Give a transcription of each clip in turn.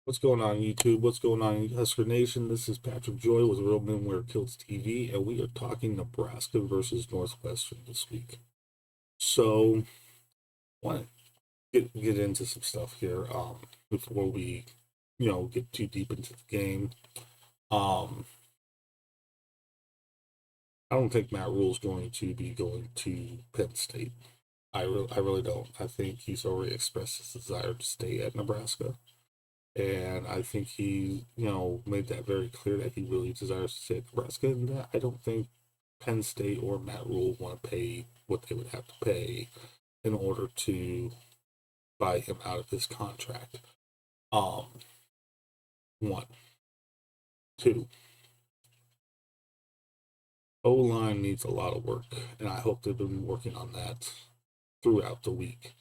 What's going on, YouTube? What's going on, Husker Nation? This is Patrick Joy with Real Men Wear Kilts TV, and we are talking Nebraska versus Northwestern this week. So, I want to get into some stuff here before we, get too deep into the game. Um, I don't think Matt Rhule is going to be going to Penn State. I really don't. I think he's already expressed his desire to stay at Nebraska. And I think he, made that very clear that he really desires to stay at Nebraska. And I don't think Penn State or Matt Rhule want to pay what they would have to pay in order to buy him out of his contract. Um, One, two. O line needs a lot of work, and I hope they've been working on that throughout the week.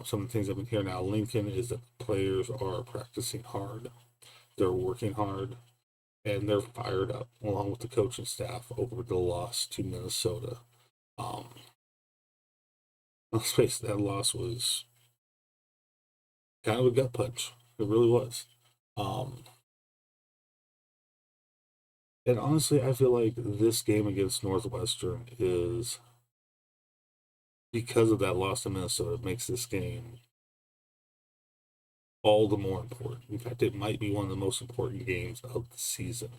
Some of the things I've been hearing now, Lincoln, is that the players are practicing hard, they're working hard, and they're fired up along with the coaching staff over the loss to Minnesota. Um, let's face it, that loss was kind of a gut punch. It really was. Um, and honestly, I feel like this game against Northwestern is because of that loss to Minnesota, it makes this game all the more important. In fact, it might be one of the most important games of the season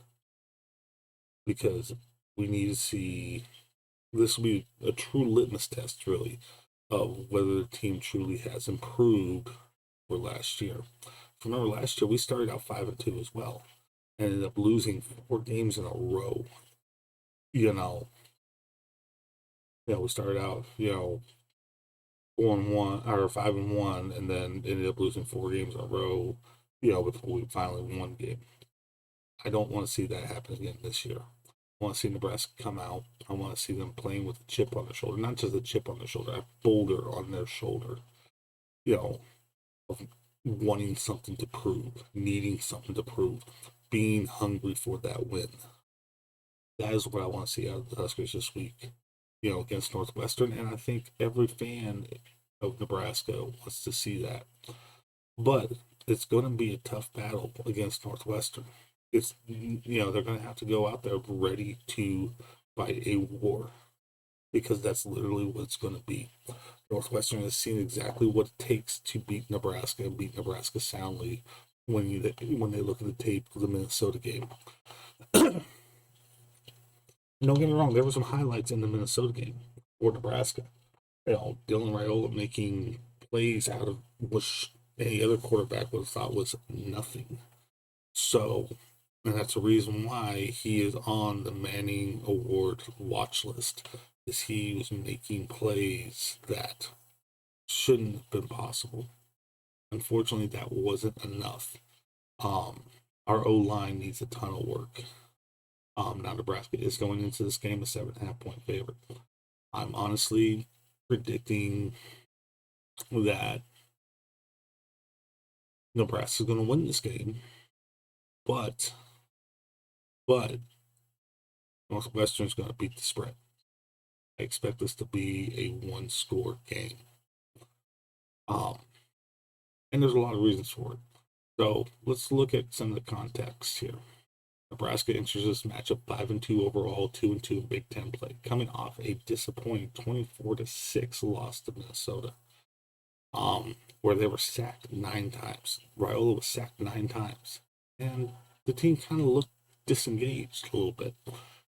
because we need to see this will be a true litmus test, really, of whether the team truly has improved for last year. Remember, last year we started out 5-2 as well, and ended up losing 4 games in a row. You know, we started out 4-1 or 5-1, and then ended up losing 4 games in a row. Before we finally won a game. I don't want to see that happen again this year. I want to see Nebraska come out. I want to see them playing with a chip on their shoulder, not just a chip on their shoulder, a boulder on their shoulder. You know, of wanting something to prove, needing something to prove, being hungry for that win. That is what I want to see out of the Huskers this week, against Northwestern. And I think every fan of Nebraska wants to see that. But it's going to be a tough battle against Northwestern. They're going to have to go out there ready to fight a war because that's literally what it's going to be. Northwestern has seen exactly what it takes to beat Nebraska and beat Nebraska soundly when they look at the tape of the Minnesota game. Don't get me wrong, there were some highlights in the Minnesota game for Nebraska. Dylan Raiola making plays out of which any other quarterback would have thought was nothing. So, and that's the reason why he is on the Manning Award watch list, is he was making plays that shouldn't have been possible. Unfortunately, that wasn't enough. Um, our O line needs a ton of work. Now Nebraska is going into this game a 7.5 point favorite. I'm honestly predicting that Nebraska is going to win this game, but Northwestern is going to beat the spread. I expect this to be a one-score game. And there's a lot of reasons for it. So let's look at some of the context here. Nebraska enters this matchup 5-2 overall, 2-2 in Big Ten play, coming off a disappointing 24-6 loss to Minnesota, where they were sacked 9 times. Raiola was sacked 9 times, and the team kind of looked disengaged a little bit.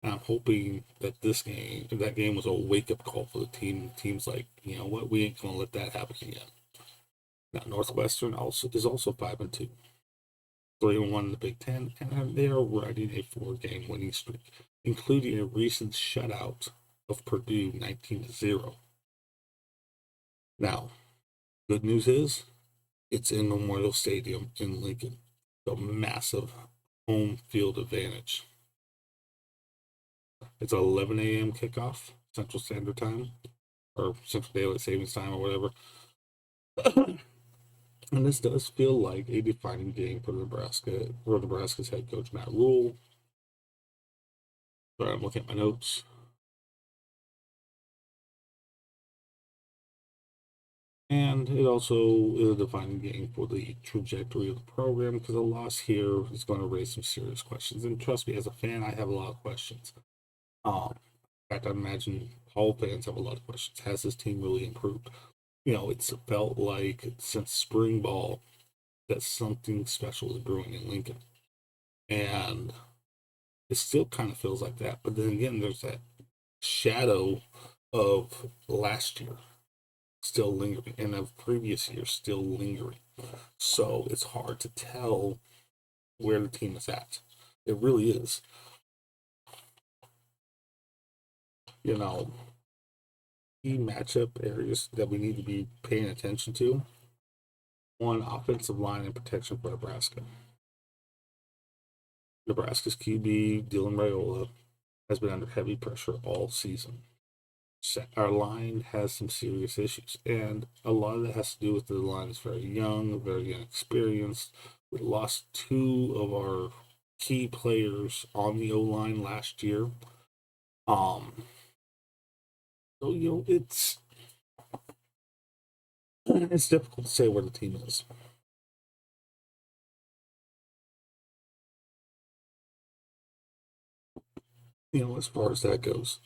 And I'm hoping that that game was a wake-up call for the team. The team's like, you know what, we ain't gonna let that happen again. Now Northwestern is also 5-2. 3-1 in the Big Ten, and they are riding a 4-game winning streak, including a recent shutout of Purdue 19-0. Now, good news is it's in Memorial Stadium in Lincoln, so massive home field advantage. It's an 11 a.m. kickoff, Central Standard Time, or Central Daylight Savings Time, or whatever. And this does feel like a defining game for Nebraska's head coach, Matt Rhule. Sorry, I'm looking at my notes. And it also is a defining game for the trajectory of the program because a loss here is going to raise some serious questions. And trust me, as a fan, I have a lot of questions. In fact, I imagine all fans have a lot of questions. Has this team really improved? It's felt like since spring ball that something special is brewing in Lincoln. And it still kind of feels like that. But then again, there's that shadow of last year still lingering and of previous years still lingering. So it's hard to tell where the team is at. It really is. You know, Key matchup areas that we need to be paying attention to. One, offensive line and protection for Nebraska. Nebraska's QB, Dylan Raiola, has been under heavy pressure all season. Our line has some serious issues, and a lot of that has to do with the line is very young, very inexperienced. We lost two of our key players on the O line last year. So it's difficult to say where the team is. As far as that goes.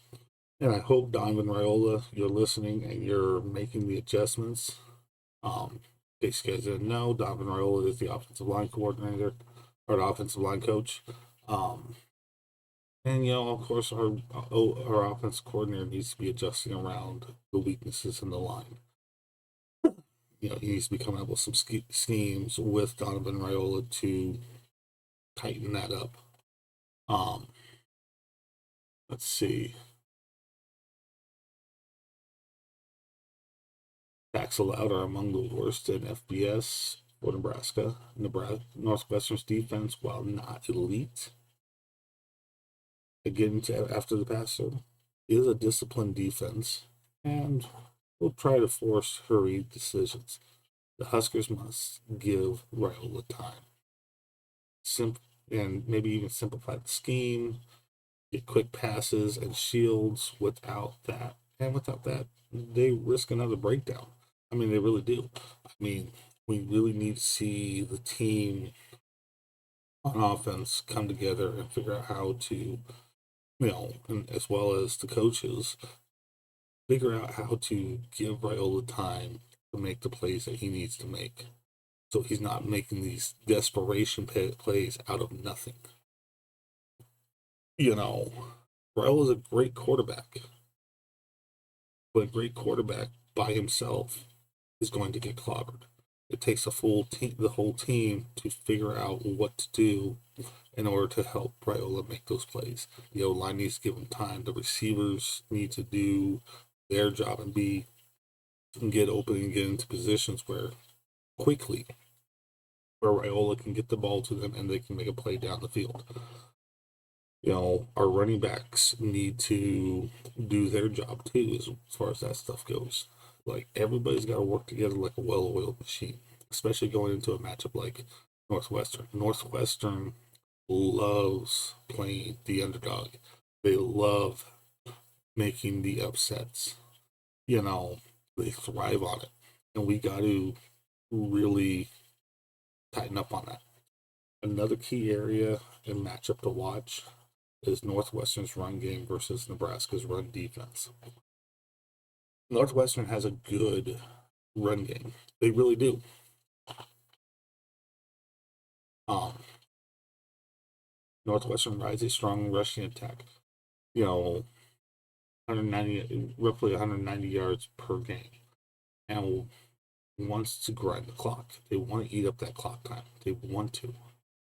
And I hope Donovan Raiola, you're listening and you're making the adjustments. In case you guys didn't know, Donovan Raiola is the offensive line coordinator or the offensive line coach. And of course, our offensive coordinator needs to be adjusting around the weaknesses in the line. He needs to be coming up with some schemes with Donovan Raiola to tighten that up. Let's see. Sacks allowed are among the worst in FBS for Nebraska. Northwestern's defense, while not elite, again after the passer, is a disciplined defense, and will try to force hurried decisions. The Huskers must give Raiola time. And maybe even simplify the scheme, get quick passes and shields. Without that, they risk another breakdown. I mean, they really do. I mean, we really need to see the team on offense come together and figure out how to, and as well as the coaches, figure out how to give Raiola time to make the plays that he needs to make. So he's not making these desperation plays out of nothing. Raiola is a great quarterback, but a great quarterback by himself is going to get clobbered. It takes a full team, the whole team, to figure out what to do in order to help Raiola make those plays. The O-line needs to give him time. The receivers need to do their job and get open and get into positions where quickly where Raiola can get the ball to them and they can make a play down the field. Our running backs need to do their job too, as far as that stuff goes. Like, everybody's got to work together like a well-oiled machine, especially going into a matchup like Northwestern. Northwestern loves playing the underdog. They love making the upsets. They thrive on it. And we got to really tighten up on that. Another key area and matchup to watch is Northwestern's run game versus Nebraska's run defense. Northwestern has a good run game. They really do. Northwestern rides a strong rushing attack. 190, roughly 190 yards per game, and wants to grind the clock. They want to eat up that clock time. They want to.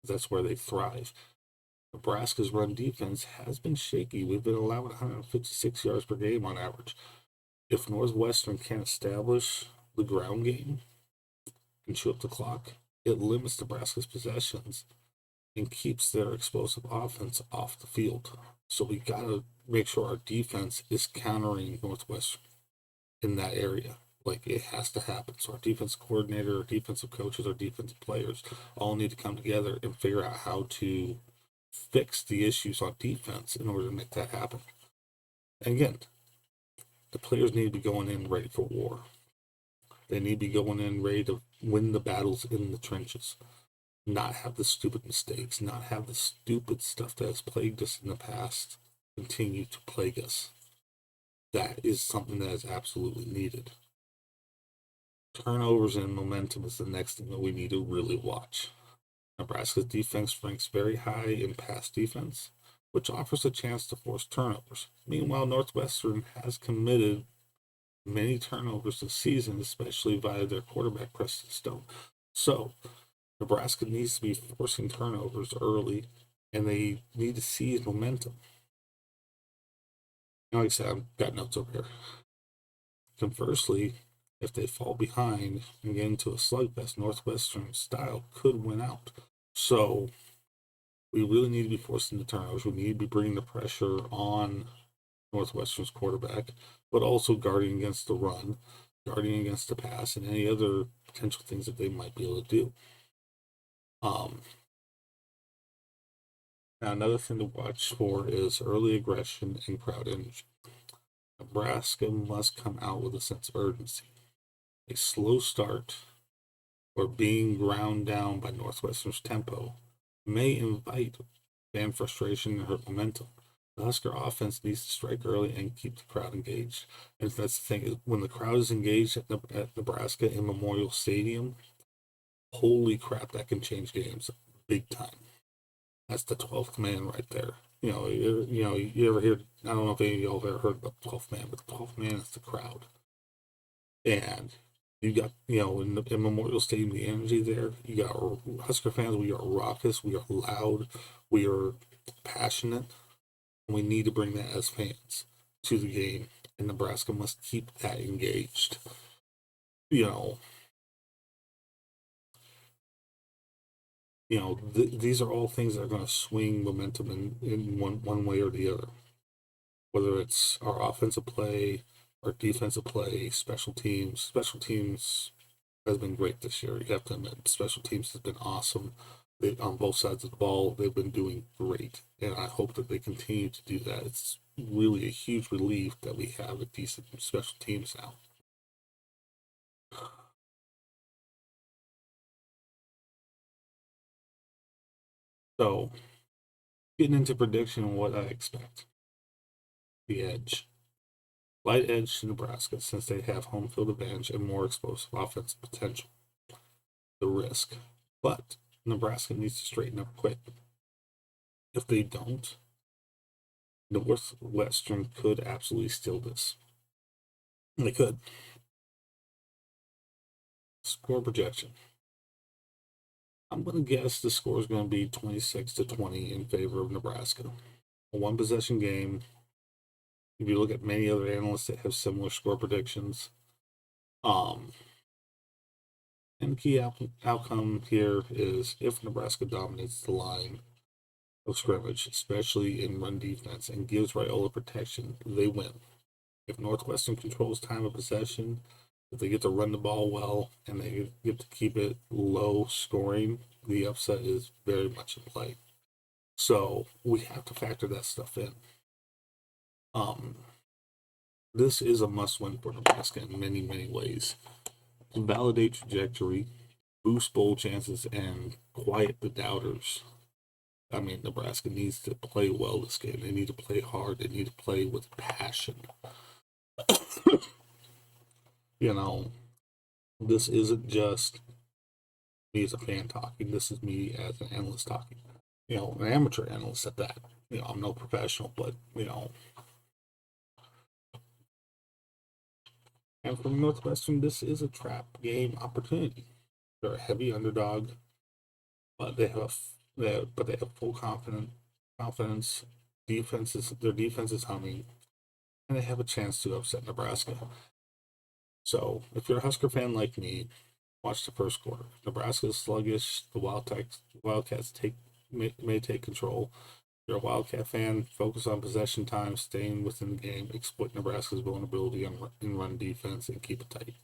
That's where they thrive. Nebraska's run defense has been shaky. We've been allowing 156 yards per game on average. If Northwestern can establish the ground game and chew up the clock, it limits Nebraska's possessions and keeps their explosive offense off the field. So we got to make sure our defense is countering Northwestern in that area. Like, it has to happen. So our defense coordinator, our defensive coaches, our defensive players all need to come together and figure out how to fix the issues on defense in order to make that happen. And again, the players need to be going in ready for war. They need to be going in ready to win the battles in the trenches, not have the stupid mistakes, not have the stupid stuff that has plagued us in the past continue to plague us. That is something that is absolutely needed. Turnovers and momentum is the next thing that we need to really watch. Nebraska's defense ranks very high in pass defense, which offers a chance to force turnovers. Meanwhile, Northwestern has committed many turnovers this season, especially via their quarterback, Preston Stone. So, Nebraska needs to be forcing turnovers early, and they need to seize momentum. Like I said, I've got notes over here. Conversely, if they fall behind and get into a slugfest, Northwestern style could win out. So we really need to be forcing the turnovers. We need to be bringing the pressure on Northwestern's quarterback, but also guarding against the run, guarding against the pass, and any other potential things that they might be able to do. Now, another thing to watch for is early aggression and crowd energy. Nebraska must come out with a sense of urgency. A slow start or being ground down by Northwestern's tempo may invite fan frustration and hurt momentum. The Husker offense needs to strike early and keep the crowd engaged. And that's the thing, when the crowd is engaged at Nebraska in Memorial Stadium, holy crap, that can change games big time. That's the 12th man right there. You ever hear, I don't know if any of y'all have ever heard of the 12th man, but the 12th man is the crowd. And you got, in Memorial Stadium, the energy there. You got Husker fans. We are raucous. We are loud. We are passionate. And we need to bring that as fans to the game. And Nebraska must keep that engaged. These are all things that are going to swing momentum in one way or the other. Whether it's our offensive play, our defensive play, special teams. Special teams has been great this year. You have to admit, special teams has been awesome. On both sides of the ball, they've been doing great, and I hope that they continue to do that. It's really a huge relief that we have a decent special teams now. So, getting into prediction and what I expect. The edge. Light edge to Nebraska since they have home field advantage and more explosive offensive potential. The risk. But Nebraska needs to straighten up quick. If they don't, Northwestern could absolutely steal this. They could. Score projection. I'm going to guess the score is going to be 26-20 in favor of Nebraska. A one possession game. If you look at many other analysts that have similar score predictions, and the key outcome here is if Nebraska dominates the line of scrimmage, especially in run defense, and gives Raiola protection, they win. If Northwestern controls time of possession, if they get to run the ball well and they get to keep it low scoring, the upset is very much in play. So we have to factor that stuff in. This is a must-win for Nebraska in many, many ways. To validate trajectory, boost bowl chances, and quiet the doubters. I mean, Nebraska needs to play well this game. They need to play hard. They need to play with passion. This isn't just me as a fan talking. This is me as an analyst talking. An amateur analyst at that. I'm no professional, but, and from Northwestern, this is a trap game opportunity. They're a heavy underdog, but they have full confidence. Their defense is humming, and they have a chance to upset Nebraska. So, if you're a Husker fan like me, watch the first quarter. Nebraska is sluggish. The Wildcats may take control. If you're a Wildcat fan, focus on possession time, staying within the game, exploit Nebraska's vulnerability in run defense, and keep it tight.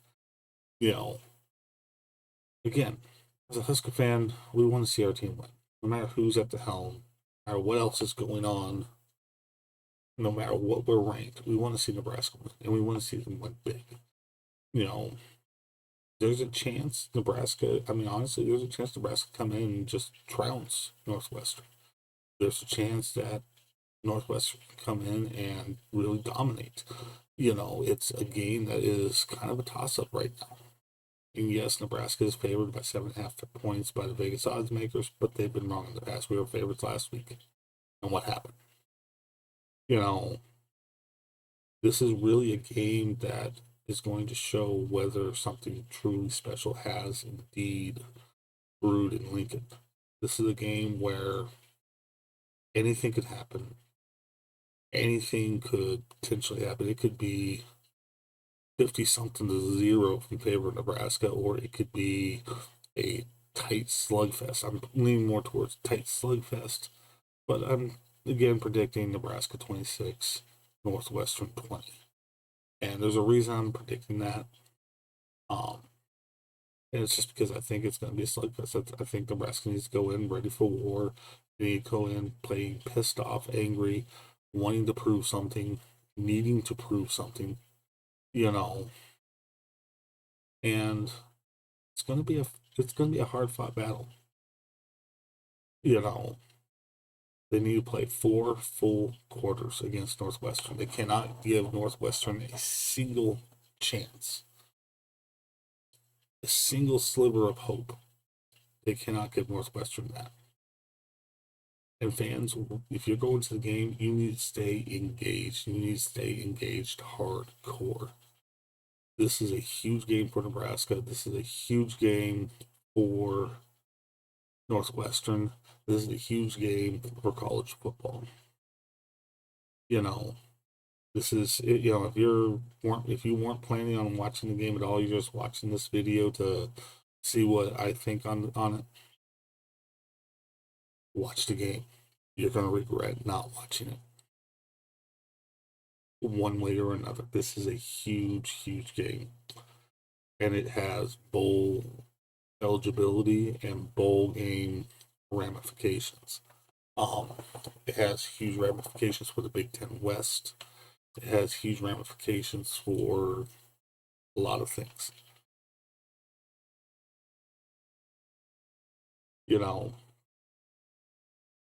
Again, as a Husker fan, we want to see our team win. No matter who's at the helm, no matter what else is going on, no matter what we're ranked, we want to see Nebraska win, and we want to see them win big. there's a chance Nebraska, I mean, honestly, there's a chance Nebraska come in and just trounce Northwestern. There's a chance that Northwestern can come in and really dominate. It's a game that is kind of a toss up right now. And yes, Nebraska is favored by 7.5 points by the Vegas odds makers, but they've been wrong in the past. We were favorites last week. And what happened? You know, this is really a game that is going to show whether something truly special has indeed brewed in Lincoln. This is a game where anything could happen. Anything could potentially happen. It could be 50 something to 0 in favor of Nebraska, or it could be a tight slugfest. I'm leaning more towards tight slugfest, but I'm again predicting Nebraska 26, Northwestern 20. And there's a reason I'm predicting that. Um, and it's just because I think it's going to be a slugfest. I think Nebraska needs to go in ready for war. They need to go in playing pissed off, angry, wanting to prove something, needing to prove something, you know. And it's going to be a hard fought battle. You know, they need to play 4 full quarters against Northwestern. They cannot give Northwestern a single chance, a single sliver of hope. They cannot give Northwestern that. And fans, if you're going to the game, you need to stay engaged. You need to stay engaged hardcore. This is a huge game for Nebraska. This is a huge game for Northwestern. This is a huge game for college football. You know, this is if you weren't planning on watching the game at all, you're just watching this video to see what I think on it. Watch the game. You're gonna regret not watching it one way or another. This is a huge, huge game, and it has bowl eligibility and bowl game ramifications. Um, it has huge ramifications for the Big Ten West. It has huge ramifications for a lot of things. You know,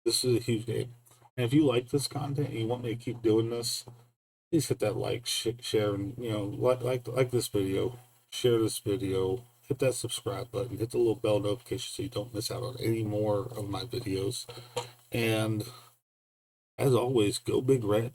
this is a huge game. And if you like this content and you want me to keep doing this, please hit that like, share, and like this video, share this video, hit that subscribe button, hit the little bell notification so you don't miss out on any more of my videos. And as always, go Big Red.